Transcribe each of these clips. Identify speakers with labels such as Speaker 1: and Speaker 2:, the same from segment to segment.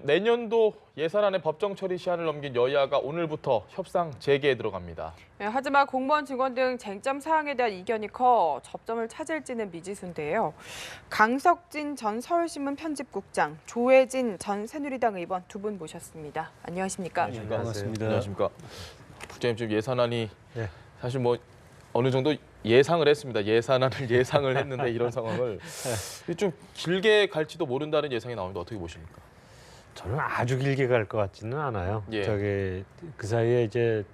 Speaker 1: 내년도 예산안의 법정 처리 시한을 넘긴 여야가 오늘부터 협상 재개에 들어갑니다.
Speaker 2: 하지만 공무원 증원 등 쟁점 사항에 대한 이견이 커 접점을 찾을지는 미지수인데요. 강석진 전 서울신문 편집국장, 조혜진 전 새누리당 의원 두 분 모셨습니다. 안녕하십니까?
Speaker 1: 네,
Speaker 3: 반갑습니다.
Speaker 1: 안녕하십니까. 국장님, 지금 예산안이
Speaker 3: 네.
Speaker 1: 사실 뭐 어느 정도 예상을 했습니다. 예산안을 예상을 했는데 이런 상황을 좀 길게 갈지도 모른다는 예상이 나오는데 어떻게 보십니까?
Speaker 3: 저는 아주 길게 갈 것 같지는 않아요.
Speaker 1: 예.
Speaker 3: 저기 그 사이에 이제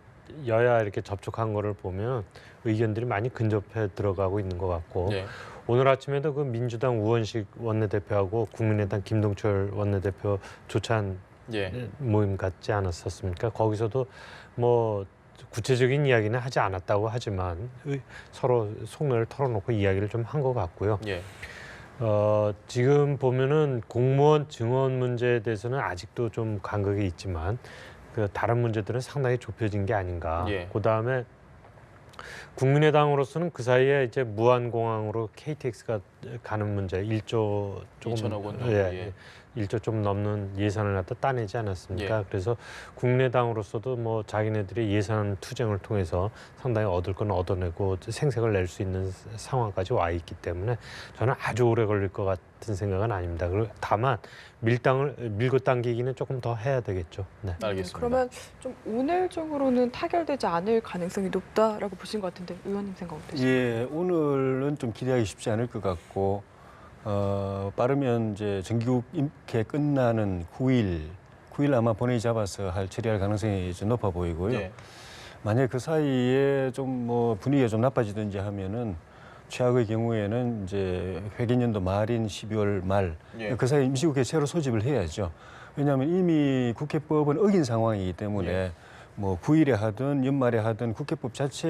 Speaker 3: 여야 이렇게 접촉한 거를 보면 의견들이 많이 근접해 들어가고 있는 것 같고
Speaker 1: 예.
Speaker 3: 오늘 아침에도 그 민주당 우원식 원내대표하고 국민의당 김동철 원내대표 조찬
Speaker 1: 예.
Speaker 3: 모임 갖지 않았었습니까? 거기서도 뭐 구체적인 이야기는 하지 않았다고 하지만 서로 속내를 털어놓고 이야기를 좀 한 것 같고요.
Speaker 1: 예.
Speaker 3: 지금 보면은 공무원 증원 문제에 대해서는 아직도 좀 간극이 있지만 그 다른 문제들은 상당히 좁혀진 게 아닌가.
Speaker 1: 예.
Speaker 3: 그다음에 국민의당으로서는 그 사이에 이제 무한공항으로 KTX가 가는 문제 1조 조금
Speaker 1: 2천억 원 정도.
Speaker 3: 예. 1조 좀 넘는 예산을 갖다 따내지 않았습니까?
Speaker 1: 예.
Speaker 3: 그래서 국민의당으로서도 뭐 자기네들의 예산 투쟁을 통해서 상당히 얻을 건 얻어내고 생색을 낼 수 있는 상황까지 와 있기 때문에 저는 아주 오래 걸릴 것 같은 생각은 아닙니다. 다만 밀고 당기기는 조금 더 해야 되겠죠. 네.
Speaker 1: 알겠습니다.
Speaker 2: 그러면 좀 오늘 중으로는 타결되지 않을 가능성이 높다라고 보신 것 같은데 의원님 생각 어떠세요?
Speaker 4: 예, 오늘은 좀 기대하기 쉽지 않을 것 같고 빠르면 이제 정기국 임기 끝나는 9일 아마 본회의 잡아서 처리할 가능성이 좀 높아 보이고요.
Speaker 1: 예.
Speaker 4: 만약 그 사이에 좀 뭐 분위기가 좀 나빠지든지 하면은 최악의 경우에는 이제 회계년도 말인 12월 말
Speaker 1: 예.
Speaker 4: 그 사이 임시국회 새로 소집을 해야죠. 왜냐하면 이미 국회법은 어긴 상황이기 때문에
Speaker 1: 예.
Speaker 4: 뭐 9일에 하든 연말에 하든 국회법 자체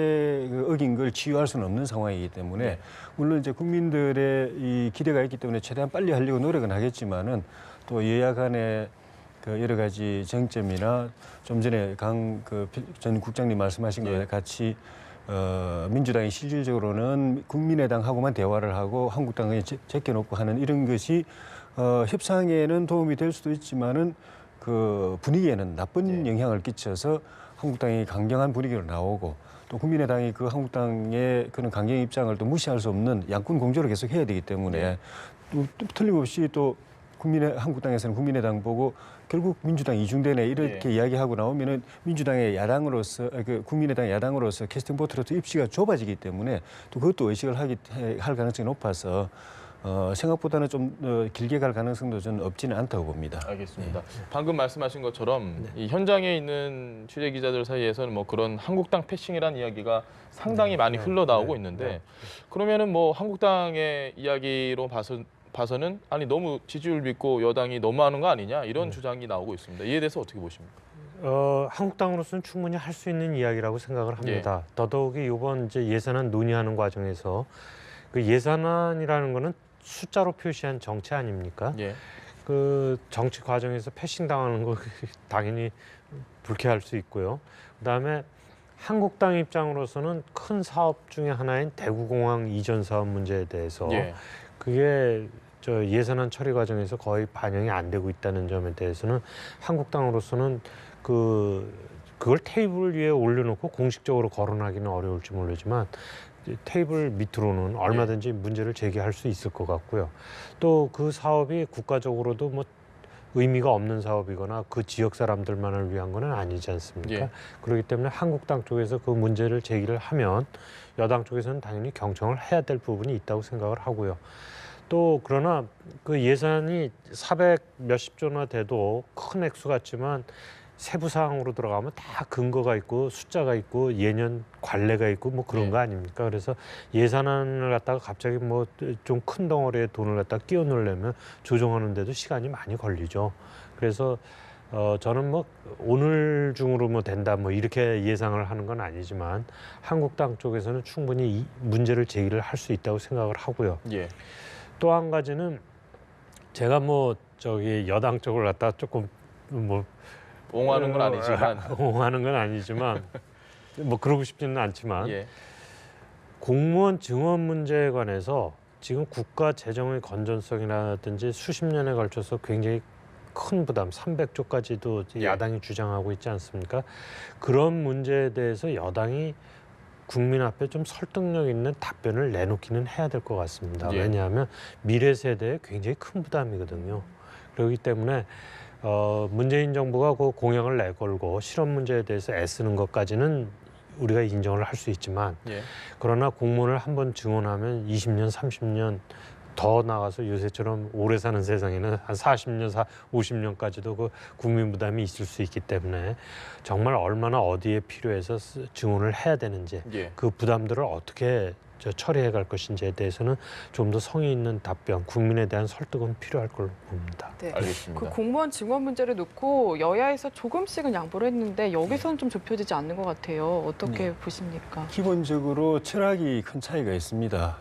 Speaker 4: 그 어긴 걸 치유할 수는 없는 상황이기 때문에
Speaker 1: 네.
Speaker 4: 물론 이제 국민들의 이 기대가 있기 때문에 최대한 빨리 하려고 노력은 하겠지만은 또 여야 간의 그 여러 가지 쟁점이나 좀 전에 강 그 전 국장님 말씀하신
Speaker 1: 네.
Speaker 4: 거에 같이 민주당이 실질적으로는 국민의당하고만 대화를 하고 한국당을 제껴놓고 하는 이런 것이 협상에는 도움이 될 수도 있지만은 그 분위기에는 나쁜
Speaker 1: 네.
Speaker 4: 영향을 끼쳐서 한국당이 강경한 분위기로 나오고 또 국민의당이 그 한국당의 그런 강경 입장을 또 무시할 수 없는 양군 공조를 계속 해야 되기 때문에 또 틀림없이 또 한국당에서는 국민의당 보고 결국 민주당 이중대네 이렇게 이야기하고 나오면은 민주당의 야당으로서 국민의당 야당으로서 캐스팅 보트로 또 입지가 좁아지기 때문에 또 그것도 의식을 할 가능성이 높아서 생각보다는 좀 길게 갈 가능성도 저는 없지는 않다고 봅니다.
Speaker 1: 알겠습니다. 방금 말씀하신 것처럼 이 현장에 있는 취재 기자들 사이에서는 뭐 그런 한국당 패싱이라는 이야기가 상당히 많이 흘러나오고 있는데 그러면은 뭐 한국당의 이야기로 봐서는 아니 너무 지지율 믿고 여당이 너무하는 거 아니냐 이런 주장이 나오고 있습니다. 이에 대해서 어떻게 보십니까?
Speaker 3: 한국당으로서는 충분히 할 수 있는 이야기라고 생각을 합니다. 더더욱이 이번 이제 예산안 논의하는 과정에서 그 예산안이라는 거는 숫자로 표시한 정치 아닙니까?
Speaker 1: 예.
Speaker 3: 그 정치 과정에서 패싱 당하는 거 당연히 불쾌할 수 있고요. 그다음에 한국당 입장으로서는 큰 사업 중에 하나인 대구공항 이전 사업 문제에 대해서
Speaker 1: 예.
Speaker 3: 그게 저 예산안 처리 과정에서 거의 반영이 안 되고 있다는 점에 대해서는 한국당으로서는 그걸 테이블 위에 올려놓고 공식적으로 거론하기는 어려울지 모르지만 테이블 밑으로는 얼마든지 문제를 제기할 수 있을 것 같고요. 또 그 사업이 국가적으로도 뭐 의미가 없는 사업이거나 그 지역 사람들만을 위한 건 아니지 않습니까?
Speaker 1: 예.
Speaker 3: 그렇기 때문에 한국당 쪽에서 그 문제를 제기를 하면 여당 쪽에서는 당연히 경청을 해야 될 부분이 있다고 생각을 하고요. 또 그러나 그 예산이 400 몇십 조나 돼도 큰 액수 같지만 세부 사항으로 들어가면 다 근거가 있고 숫자가 있고 예년 관례가 있고 뭐 그런 거 아닙니까? 그래서 예산안을 갖다가 갑자기 뭐 좀 큰 덩어리에 돈을 갖다 끼워 넣으려면 조정하는데도 시간이 많이 걸리죠. 그래서 저는 뭐 오늘 중으로 뭐 된다 뭐 이렇게 예상을 하는 건 아니지만 한국당 쪽에서는 충분히 이 문제를 제기를 할 수 있다고 생각을 하고요.
Speaker 1: 예.
Speaker 3: 또 한 가지는 제가 뭐 저기 여당 쪽을 갖다 조금 뭐
Speaker 1: 옹호하는 건 아니지만
Speaker 3: 옹호하는 건 아니지만 뭐 그러고 싶지는 않지만
Speaker 1: 예.
Speaker 3: 공무원 증원 문제에 관해서 지금 국가 재정의 건전성이라든지 수십 년에 걸쳐서 굉장히 큰 부담 300조까지도
Speaker 1: 예.
Speaker 3: 야당이 주장하고 있지 않습니까? 그런 문제에 대해서 여당이 국민 앞에 좀 설득력 있는 답변을 내놓기는 해야 될 것 같습니다.
Speaker 1: 예.
Speaker 3: 왜냐하면 미래 세대에 굉장히 큰 부담이거든요. 그렇기 때문에 문재인 정부가 그 공약을 내걸고 실업 문제에 대해서 애쓰는 것까지는 우리가 인정을 할 수 있지만
Speaker 1: 예.
Speaker 3: 그러나 공무원을 한번 증원하면 20년, 30년 더 나가서 요새처럼 오래 사는 세상에는 한 40년, 50년까지도 그 국민 부담이 있을 수 있기 때문에 정말 얼마나 어디에 필요해서 증원을 해야 되는지
Speaker 1: 예.
Speaker 3: 그 부담들을 어떻게 처리해 갈 것인지에 대해서는 좀 더 성의 있는 답변, 국민에 대한 설득은 필요할 걸로 봅니다.
Speaker 2: 네.
Speaker 1: 알겠습니다.
Speaker 2: 그 공무원 증원 문제를 놓고 여야에서 조금씩은 양보를 했는데 여기서는 좀 좁혀지지 않는 것 같아요. 어떻게 보십니까?
Speaker 4: 기본적으로 철학이 큰 차이가 있습니다.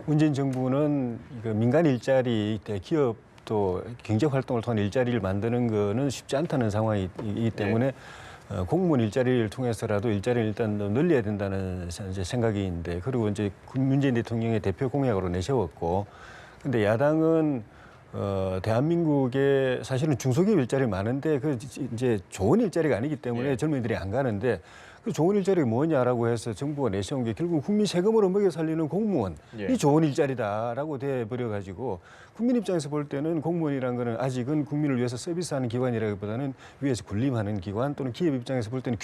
Speaker 4: 문재인 정부는 민간 일자리 때 기업도 경제 활동을 통한 일자리를 만드는 거는 쉽지 않다는 상황이기 때문에 공무원 일자리를 통해서라도 일자리를 일단 늘려야 된다는 이제 생각인데 그리고 이제 문재인 대통령의 대표 공약으로 내세웠고 근데 야당은 대한민국에 사실은 중소기업 일자리 많은데 그 이제 좋은 일자리가 아니기 때문에
Speaker 1: 예.
Speaker 4: 젊은이들이 안 가는데 그 좋은 일자리가 뭐냐라고 해서 정부가 내세운 게 결국 국민 세금으로 먹여 살리는 공무원이
Speaker 1: 예.
Speaker 4: 좋은 일자리다라고 돼버려 가지고 국민 입장에서 볼 때는 공무원이라는 거는 아직은 국민을 위해서 서비스하는 기관이라기보다는 위에서 군림하는 기관 또는 기업 입장에서 볼 때는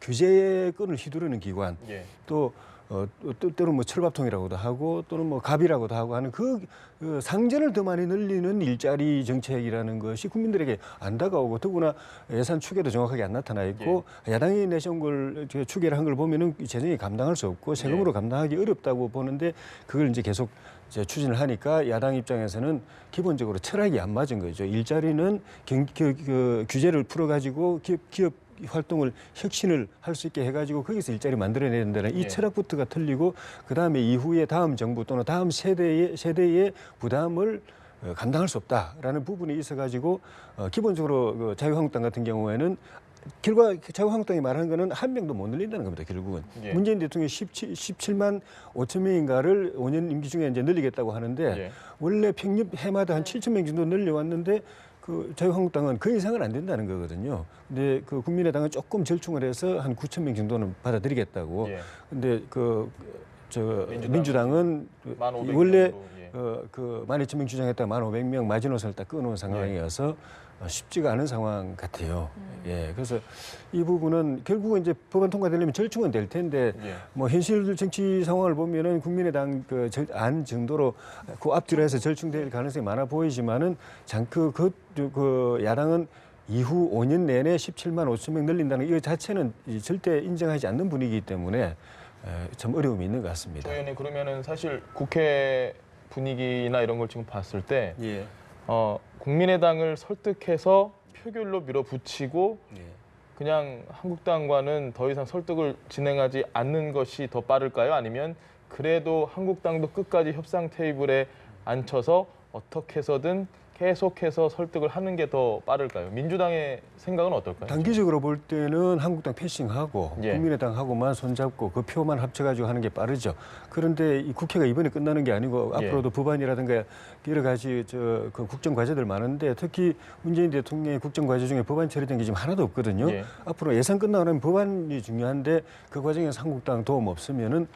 Speaker 4: 규제의 끈을 휘두르는 기관
Speaker 1: 예.
Speaker 4: 또 때로는 뭐 철밥통이라고도 하고 또는 뭐 갑이라고도 하고 하는 그 상전을 더 많이 늘리는 일자리 정책이라는 것이 국민들에게 안 다가오고 더구나 예산 추계도 정확하게 안 나타나 있고 야당이 내세운 걸 추계를 한 걸 보면은 재정이 감당할 수 없고 세금으로 감당하기 어렵다고 보는데 그걸 이제 계속 이제 추진을 하니까 야당 입장에서는 기본적으로 철학이 안 맞은 거죠. 일자리는 규제를 풀어가지고 기업 활동을 혁신을 할 수 있게 해가지고 거기서 일자리 만들어내야 된다는 이
Speaker 1: 예.
Speaker 4: 철학부터가 틀리고 그다음에 이후에 다음 정부 또는 다음 세대의 부담을 감당할 수 없다라는 부분이 있어가지고 기본적으로 그 자유한국당 같은 경우에는 결과 자유한국당이 말하는 거는 한 명도 못 늘린다는 겁니다. 결국은
Speaker 1: 예.
Speaker 4: 문재인 대통령이 17만 5천 명인가를 5년 임기 중에 이제 늘리겠다고 하는데
Speaker 1: 예.
Speaker 4: 원래 평균 해마다 한 7천 명 정도 늘려왔는데 그 자유한국당은 그 이상은 안 된다는 거거든요. 근데 그 국민의당은 조금 절충을 해서 한 9천 명 정도는 받아들이겠다고.
Speaker 1: 예.
Speaker 4: 근데 민주당은
Speaker 1: 만 500
Speaker 4: 원래
Speaker 1: 명으로, 예.
Speaker 4: 그 12,000명 주장했다 1,500명 마지노선을 딱 끊어놓은 상황이어서 쉽지가 않은 상황 같아요. 예. 그래서 이 부분은 결국은 이제 법안 통과되려면 절충은 될 텐데
Speaker 1: 예.
Speaker 4: 뭐 현실 정치 상황을 보면은 국민의당 그 안 정도로 그 앞뒤로 해서 절충될 가능성이 많아 보이지만은 그 야당은 이후 5년 내내 17만 5천 명 늘린다는 이 자체는 절대 인정하지 않는 분위기이기 때문에 참 어려움이 있는 것 같습니다.
Speaker 1: 조 의원님 그러면은 사실 국회 분위기나 이런 걸 지금 봤을 때
Speaker 4: 예.
Speaker 1: 국민의당을 설득해서 표결로 밀어붙이고 그냥 한국당과는 더 이상 설득을 진행하지 않는 것이 더 빠를까요? 아니면 그래도 한국당도 끝까지 협상 테이블에 앉혀서 어떻게 해서든 계속해서 설득을 하는 게 더 빠를까요? 민주당의 생각은 어떨까요?
Speaker 4: 단기적으로 볼 때는 한국당 패싱하고
Speaker 1: 예.
Speaker 4: 국민의당하고만 손잡고 그 표만 합쳐가지고 하는 게 빠르죠. 그런데 이 국회가 이번에 끝나는 게 아니고
Speaker 1: 예.
Speaker 4: 앞으로도 법안이라든가 여러 가지 그 국정 과제들 많은데 특히 문재인 대통령의 국정 과제 중에 법안 처리된 게 지금 하나도 없거든요.
Speaker 1: 예.
Speaker 4: 앞으로 예산 끝나고 나면 법안이 중요한데 그 과정에서 한국당 도움 없으면은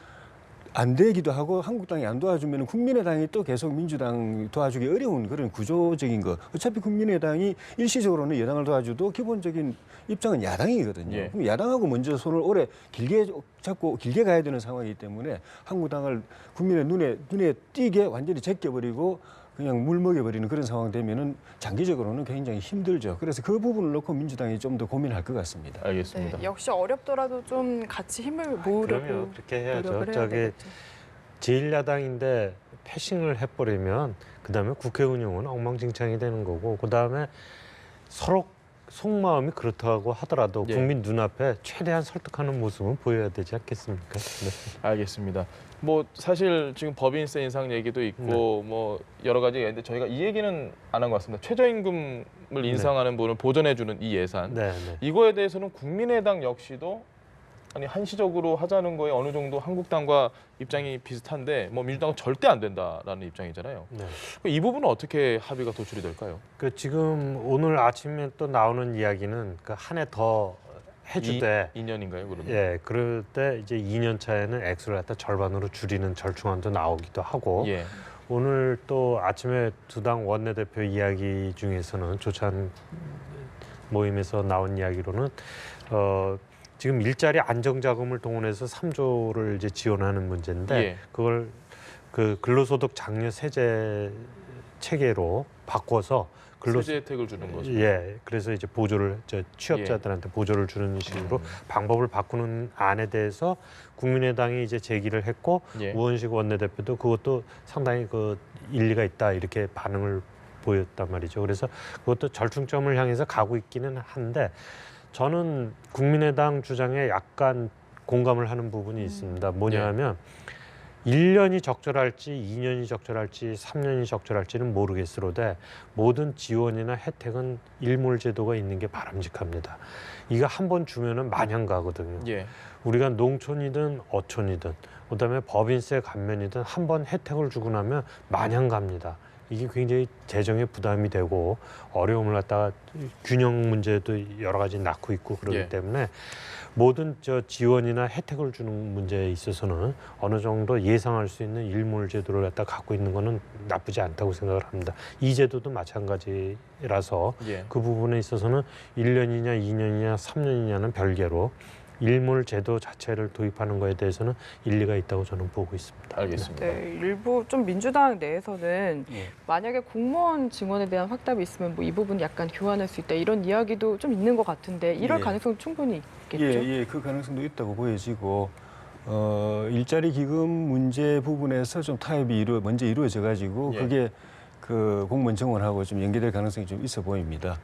Speaker 4: 안 되기도 하고 한국당이 안 도와주면 국민의당이 또 계속 민주당 도와주기 어려운 그런 구조적인 거. 어차피 국민의당이 일시적으로는 여당을 도와줘도 기본적인 입장은 야당이거든요.
Speaker 1: 예.
Speaker 4: 그럼 야당하고 먼저 손을 오래 길게 잡고 길게 가야 되는 상황이기 때문에 한국당을 국민의 눈에 띄게 완전히 제껴버리고 그냥 물먹여버리는 그런 상황 되면은 장기적으로는 굉장히 힘들죠. 그래서 그 부분을 놓고 민주당이 좀 더 고민할 것 같습니다.
Speaker 1: 알겠습니다.
Speaker 2: 네, 역시 어렵더라도 좀 같이 힘을 모으려고
Speaker 3: 그러면 그렇게 해야죠.
Speaker 2: 노력을 해야
Speaker 3: 저기
Speaker 2: 되겠죠.
Speaker 3: 제1야당인데 패싱을 해버리면 그다음에 국회 운영은 엉망진창이 되는 거고 그다음에 서로 속마음이 그렇다고 하더라도
Speaker 1: 예.
Speaker 3: 국민 눈앞에 최대한 설득하는 모습은 보여야 되지 않겠습니까? 네.
Speaker 1: 알겠습니다. 뭐 사실 지금 법인세 인상 얘기도 있고 뭐 여러 가지가 있는데 저희가 이 얘기는 안 한 것 같습니다. 최저임금을 인상하는 부분을 보전해주는 이 예산.
Speaker 3: 네, 네.
Speaker 1: 이거에 대해서는 국민의당 역시도 아니 한시적으로 하자는 거에 어느 정도 한국당과 입장이 비슷한데 뭐 민주당은 절대 안 된다라는 입장이잖아요.
Speaker 3: 네.
Speaker 1: 이 부분은 어떻게 합의가 도출이 될까요?
Speaker 3: 그 지금 오늘 아침에 또 나오는 이야기는 그 한 해 더 해주되
Speaker 1: 2년인가요, 그러면?
Speaker 3: 예, 그럴 때 이제 2년 차에는 액수를 갖다 절반으로 줄이는 절충안도 나오기도 하고
Speaker 1: 예.
Speaker 3: 오늘 또 아침에 두 당 원내대표 이야기 중에서는 조찬 모임에서 나온 이야기로는 지금 일자리 안정자금을 동원해서 3조를 이제 지원하는 문제인데
Speaker 1: 예.
Speaker 3: 그걸 그 근로소득 장려 세제 체계로 바꿔서
Speaker 1: 세제 혜택을 주는 거죠.
Speaker 3: 예, 그래서 이제 보조를 취업자들한테 보조를 주는 식으로 방법을 바꾸는 안에 대해서 국민의당이 이제 제기를 했고
Speaker 1: 예.
Speaker 3: 우원식 원내대표도 그것도 상당히 그 일리가 있다 이렇게 반응을 보였단 말이죠. 그래서 그것도 절충점을 향해서 가고 있기는 한데 저는 국민의당 주장에 약간 공감을 하는 부분이 있습니다. 뭐냐하면 1년이 적절할지 2년이 적절할지 3년이 적절할지는 모르겠으로되 모든 지원이나 혜택은 일몰제도가 있는 게 바람직합니다. 이거 한 번 주면은 마냥 가거든요.
Speaker 1: 예.
Speaker 3: 우리가 농촌이든 어촌이든 그다음에 법인세 감면이든 한 번 혜택을 주고 나면 마냥 갑니다. 이게 굉장히 재정에 부담이 되고 어려움을 갖다가 균형 문제도 여러 가지 낳고 있고 그렇기
Speaker 1: 예.
Speaker 3: 때문에 모든 지원이나 혜택을 주는 문제에 있어서는 어느 정도 예상할 수 있는 일몰 제도를 갖다 갖고 있는 거는 나쁘지 않다고 생각을 합니다. 이 제도도 마찬가지라서
Speaker 1: 예.
Speaker 3: 그 부분에 있어서는 1년이냐 2년이냐 3년이냐는 별개로 일몰 제도 자체를 도입하는 거에 대해서는 일리가 있다고 저는 보고 있습니다.
Speaker 1: 알겠습니다.
Speaker 2: 네, 일부 좀 민주당 내에서는
Speaker 4: 예.
Speaker 2: 만약에 공무원 증원에 대한 확답이 있으면 뭐 이 부분 약간 교환할 수 있다 이런 이야기도 좀 있는 것 같은데 이럴
Speaker 4: 예.
Speaker 2: 가능성 충분히 있겠죠?
Speaker 4: 예, 그 가능성도 있다고 보여지고 일자리 기금 문제 부분에서 좀 타협이 먼저 이루어져 가지고
Speaker 1: 예.
Speaker 4: 그게 그 공무원 정원하고 좀 연계될 가능성이 좀 있어 보입니다.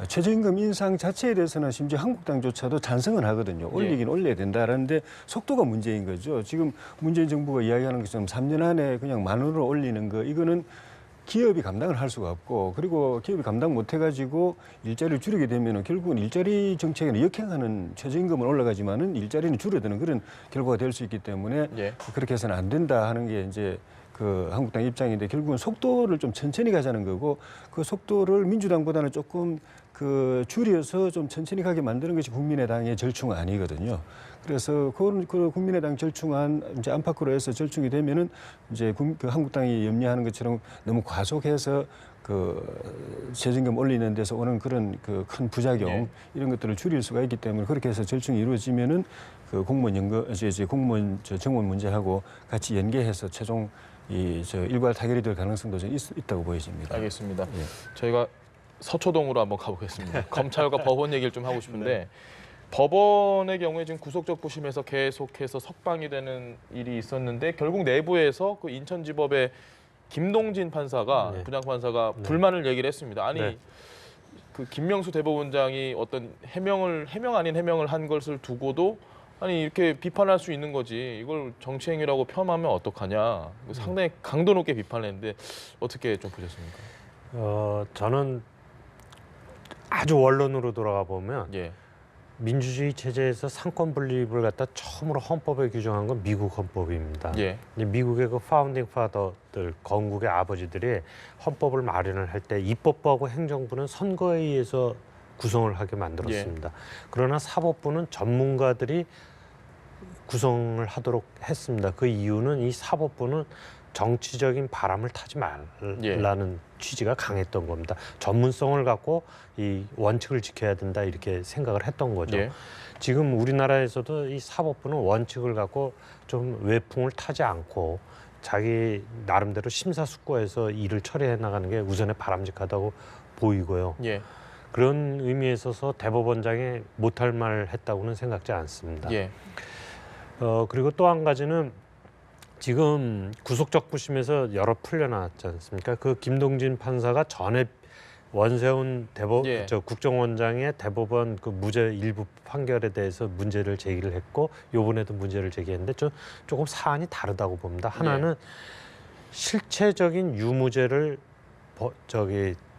Speaker 4: 최저임금 인상 자체에 대해서는 심지어 한국당조차도 찬성은 하거든요. 올리긴 올려야 된다라는데 속도가 문제인 거죠. 지금 문재인 정부가 이야기하는 것처럼 3년 안에 그냥 10,000원으로 올리는 거 이거는 기업이 감당을 할 수가 없고 그리고 기업이 감당 못 해가지고 일자리를 줄이게 되면 결국은 일자리 정책에는 역행하는 최저임금은 올라가지만은 일자리는 줄어드는 그런 결과가 될 수 있기 때문에
Speaker 1: 예.
Speaker 4: 그렇게 해서는 안 된다 하는 게 이제 그 한국당 입장인데 결국은 속도를 좀 천천히 가자는 거고 그 속도를 민주당보다는 조금 그 줄여서 좀 천천히 가게 만드는 것이 국민의당의 절충안이거든요. 그래서 그 국민의당 절충안 이제 안팎으로 해서 절충이 되면은 이제 그 한국당이 염려하는 것처럼 너무 과속해서 그 최저임금 올리는 데서 오는 그런 그 큰 부작용
Speaker 1: 예.
Speaker 4: 이런 것들을 줄일 수가 있기 때문에 그렇게 해서 절충이 이루어지면은 그 공무원 공무원 정원 문제하고 같이 연계해서 최종 일괄 타결이 될 가능성도 좀 있다고 보여집니다.
Speaker 1: 알겠습니다.
Speaker 4: 예.
Speaker 1: 저희가 서초동으로 한번 가보겠습니다. 검찰과 법원 얘기를 좀 하고 싶은데 법원의 경우에 지금 구속적 부심에서 계속해서 석방이 되는 일이 있었는데 결국 내부에서 그 인천지법의 김동진 판사가
Speaker 3: 네.
Speaker 1: 분양판사가
Speaker 3: 네.
Speaker 1: 불만을 얘기를 했습니다. 아니
Speaker 3: 네.
Speaker 1: 그 김명수 대법원장이 어떤 해명 아닌 해명을 한 것을 두고도 아니 이렇게 비판할 수 있는 거지 이걸 정치행위라고 폄하하면 어떡하냐 상당히 강도 높게 비판했는데 어떻게 좀 보셨습니까?
Speaker 3: 저는 아주 원론으로 돌아가 보면
Speaker 1: 예,
Speaker 3: 민주주의 체제에서 상권 분립을 갖다 처음으로 헌법에 규정한 건 미국 헌법입니다.
Speaker 1: 예,
Speaker 3: 이제 미국의 그 파운딩 파더들, 건국의 아버지들이 헌법을 마련을 할 때 입법부하고 행정부는 선거에 의해서 구성을 하게 만들었습니다. 그러나 사법부는 전문가들이 구성을 하도록 했습니다. 그 이유는 이 사법부는 정치적인 바람을 타지 말라는 취지가 강했던 겁니다. 전문성을 갖고 이 원칙을 지켜야 된다 이렇게 생각을 했던 거죠.
Speaker 1: 예.
Speaker 3: 지금 우리나라에서도 이 사법부는 원칙을 갖고 좀 외풍을 타지 않고 자기 나름대로 심사숙고해서 일을 처리해 나가는 게 우선에 바람직하다고 보이고요.
Speaker 1: 예,
Speaker 3: 그런 의미에 있어서 대법원장이 못할 말 했다고는 생각지 않습니다.
Speaker 1: 예,
Speaker 3: 그리고 또 한 가지는 지금 구속적 부심에서 여러 풀려났지 않습니까? 그 김동진 판사가 전에 원세훈
Speaker 1: 예.
Speaker 3: 국정원장의 대법원 그 무죄 일부 판결에 대해서 문제를 제기를 했고 이번에도 문제를 제기했는데 조금 사안이 다르다고 봅니다. 하나는 실체적인 유무죄를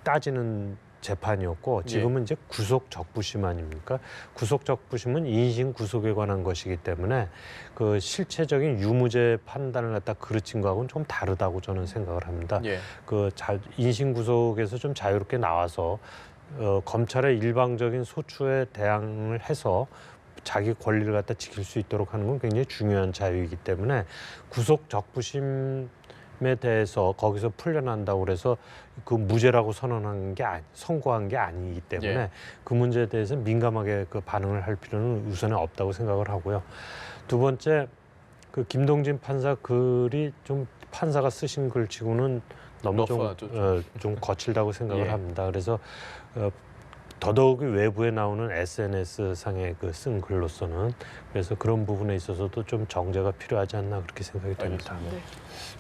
Speaker 3: 따지는 재판이었고 지금은 이제 구속 적부심 아닙니까? 구속 적부심은 인신 구속에 관한 것이기 때문에 그 실체적인 유무죄 판단을 갖다 그르친 거하고는 좀 다르다고 저는 생각을 합니다.
Speaker 1: 예.
Speaker 3: 인신 구속에서 좀 자유롭게 나와서 검찰의 일방적인 소추에 대항을 해서 자기 권리를 갖다 지킬 수 있도록 하는 건 굉장히 중요한 자유이기 때문에 구속 적부심에 대해서 거기서 풀려난다고 그래서 그 무죄라고 선고한 게 아니기 때문에
Speaker 1: 예.
Speaker 3: 그 문제에 대해서 민감하게 그 반응을 할 필요는 우선은 없다고 생각을 하고요. 두 번째, 그 김동진 판사 글이 좀 판사가 쓰신 글치고는 너무 좀 거칠다고 생각을
Speaker 1: 예.
Speaker 3: 합니다. 그래서 더더욱이 외부에 나오는 SNS 상의 그 쓴 글로서는 그래서 그런 부분에 있어서도 좀 정제가 필요하지 않나 그렇게 생각이 됩니다.
Speaker 2: 네.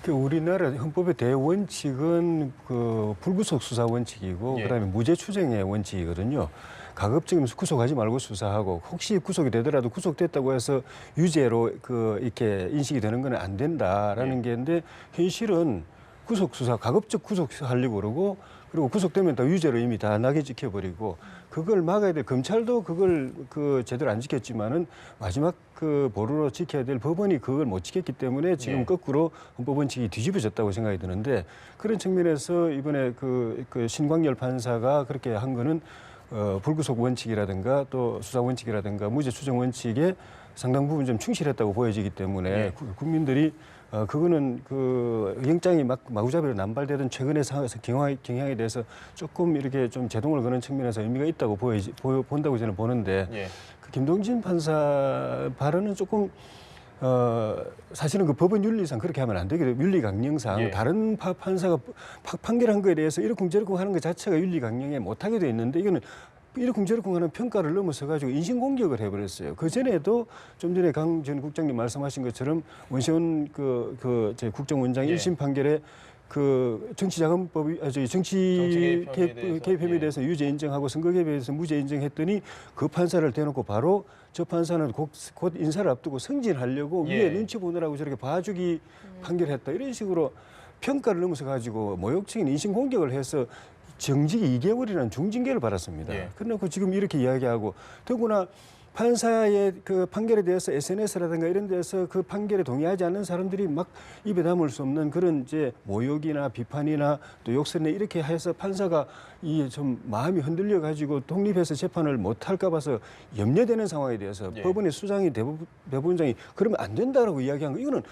Speaker 4: 그 우리나라 헌법의 대원칙은 그 불구속 수사 원칙이고
Speaker 1: 예.
Speaker 4: 그다음에 무죄 추정의 원칙이거든요. 가급적이면 구속하지 말고 수사하고 혹시 구속이 되더라도 구속됐다고 해서 유죄로 그 이렇게 인식이 되는 건 안 된다라는 게 있는데 현실은 구속 수사 가급적 구속하려고 그러고 그리고 구속되면 다 유죄로 이미 다 나게 지켜버리고 그걸 막아야 될 검찰도 그걸 그 제대로 안 지켰지만은 마지막 그 보루로 지켜야 될 법원이 그걸 못 지켰기 때문에 지금
Speaker 1: 네.
Speaker 4: 거꾸로 헌법 원칙이 뒤집어졌다고 생각이 드는데 그런 측면에서 이번에 그 신광열 판사가 그렇게 한 거는 불구속 원칙이라든가 또 수사 원칙이라든가 무죄 추정 원칙에 상당 부분 좀 충실했다고 보여지기 때문에
Speaker 1: 네.
Speaker 4: 국민들이 그거는 그 영장이 마구잡이로 남발되던 최근의 상황에서 경향에 대해서 조금 이렇게 좀 제동을 거는 측면에서 의미가 있다고 본다고 저는 보는데
Speaker 1: 예.
Speaker 4: 그 김동진 판사 발언은 조금 사실은 그 법원 윤리상 그렇게 하면 안 되게 윤리 강령상
Speaker 1: 예.
Speaker 4: 다른 판사가 판결한 거에 대해서 이러쿵저러쿵 하는 것 자체가 윤리 강령에 못하게 돼 있는데 이거는 이러쿵저러쿵 하는 평가를 넘어서 가지고 인신공격을 해버렸어요. 그 전에도 좀 전에 강 전 국장님 말씀하신 것처럼 원시원 제 국정원장
Speaker 1: 예.
Speaker 4: 1심 판결에 그 정치자금법이 정치 개입 혐의에 대해서 유죄 인정하고 선거 개입에 대해서 무죄 인정했더니 그 판사를 대놓고 바로 저 판사는 곧 인사를 앞두고 승진하려고
Speaker 1: 예.
Speaker 4: 위에 눈치 보느라고 저렇게 봐주기 판결했다 이런 식으로 평가를 넘어서 가지고 모욕적인 인신공격을 해서 정직이 2개월이라는 중징계를 받았습니다.
Speaker 1: 예.
Speaker 4: 그래놓고 지금 이렇게 이야기하고 더구나 판사의 그 판결에 대해서 SNS라든가 이런 데서 그 판결에 동의하지 않는 사람들이 막 입에 담을 수 없는 그런 이제 모욕이나 비판이나 또 욕설이나 이렇게 해서 판사가 이 좀 마음이 흔들려 가지고 독립해서 재판을 못 할까 봐서 염려되는 상황에 대해서
Speaker 1: 예.
Speaker 4: 법원의 수장이 대법원장이 그러면 안 된다라고 이야기한 거 이거는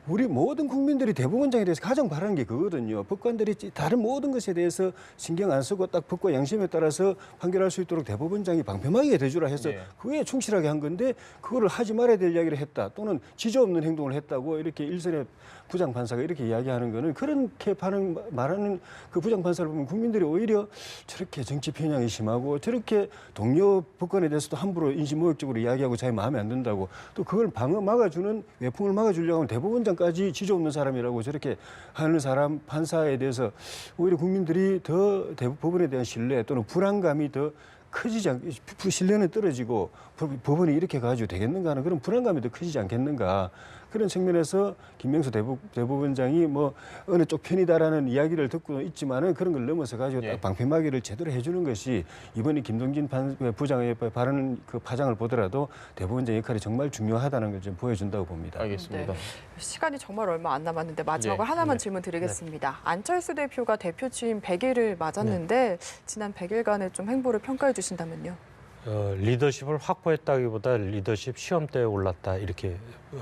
Speaker 4: 우리 모든 국민들이 대법원장에 대해서 가장 바라는 게 그거거든요. 법관들이 다른 모든 것에 대해서 신경 안 쓰고 딱 법과 양심에 따라서 판결할 수 있도록 대법원장이 방패막이가 돼주라 해서
Speaker 1: 네.
Speaker 4: 그에 충실하게 한 건데 그거를 하지 말아야 될 이야기를 했다. 또는 지조 없는 행동을 했다고 이렇게 일선의 부장판사가 이렇게 이야기하는 거는 그렇게 말하는 그 부장판사를 보면 국민들이 오히려 저렇게 정치 편향이 심하고 저렇게 동료 법관에 대해서도 함부로 인신모욕적으로 이야기하고 자기 마음에 안 든다고 또 그걸 막아주는 외풍을 막아주려고 하면 대법원장까지 지조 없는 사람이라고 저렇게 하는 사람 판사에 대해서 오히려 국민들이 더 법원에 대한 신뢰 또는 불안감이 더 커지지 신뢰는 떨어지고 법원이 이렇게 가지고 되겠는가 하는 그런 불안감이 더 커지지 않겠는가 그런 측면에서 김명수 대법원장이 뭐 어느 쪽 편이다라는 이야기를 듣고 있지만은 그런 걸 넘어서 가지고
Speaker 1: 예.
Speaker 4: 딱 방패막이를 제대로 해주는 것이 이번에 김동진 부장의 발언 그 파장을 보더라도 대법원장 역할이 정말 중요하다는 걸 좀 보여준다고 봅니다.
Speaker 1: 알겠습니다.
Speaker 2: 네. 시간이 정말 얼마 안 남았는데 마지막으로
Speaker 1: 네.
Speaker 2: 하나만
Speaker 3: 네.
Speaker 2: 질문 드리겠습니다. 안철수 대표가 대표 취임 100일을 맞았는데 지난 100일간의 좀 행보를 평가해 주신다면요.
Speaker 3: 리더십을 확보했다기보다 리더십 시험대에 올랐다 이렇게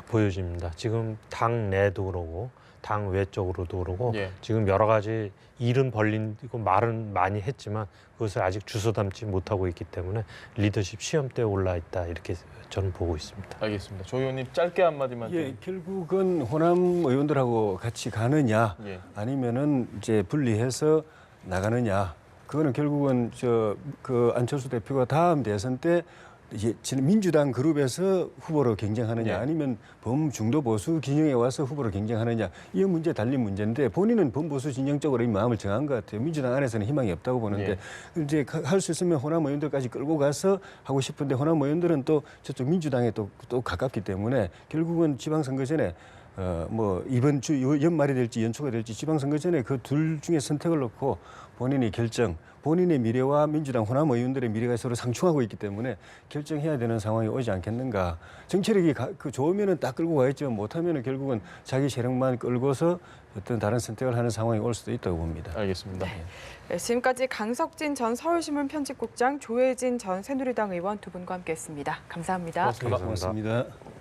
Speaker 3: 보여집니다. 지금 당 내도 그러고 당 외적으로도 그러고
Speaker 1: 예.
Speaker 3: 지금 여러 가지 일은 벌리고 말은 많이 했지만 그것을 아직 주워 담지 못하고 있기 때문에 리더십 시험대에 올라 있다 이렇게 저는 보고 있습니다.
Speaker 1: 알겠습니다. 조 의원님 짧게 한마디만.
Speaker 4: 예, 결국은 호남 의원들하고 같이 가느냐
Speaker 1: 예.
Speaker 4: 아니면은 이제 분리해서 나가느냐 그거는 결국은 그 안철수 대표가 다음 대선 때 이제 민주당 그룹에서 후보로 경쟁하느냐
Speaker 1: 예.
Speaker 4: 아니면 범중도 보수 진영에 와서 후보로 경쟁하느냐 이 문제 달린 문제인데 본인은 범보수 진영 쪽으로 이 마음을 정한 것 같아요. 민주당 안에서는 희망이 없다고 보는데 이제 할 수 있으면 호남 의원들까지 끌고 가서 하고 싶은데 호남 의원들은 또 저쪽 민주당에 또 가깝기 때문에 결국은 지방선거 전에 뭐 이번 주 연말이 될지 연초가 될지 지방선거 전에 그 둘 중에 선택을 놓고 본인이 본인의 미래와 민주당 호남 의원들의 미래가 서로 상충하고 있기 때문에 결정해야 되는 상황이 오지 않겠는가. 정치력이 좋으면은 딱 끌고 가겠지만 못하면은 결국은 자기 세력만 끌고서 어떤 다른 선택을 하는 상황이 올 수도 있다고 봅니다.
Speaker 1: 알겠습니다.
Speaker 2: 네, 지금까지 강석진 전 서울신문 편집국장, 조혜진 전 새누리당 의원 두 분과 함께했습니다. 감사합니다.
Speaker 1: 고맙습니다.
Speaker 4: 고맙습니다.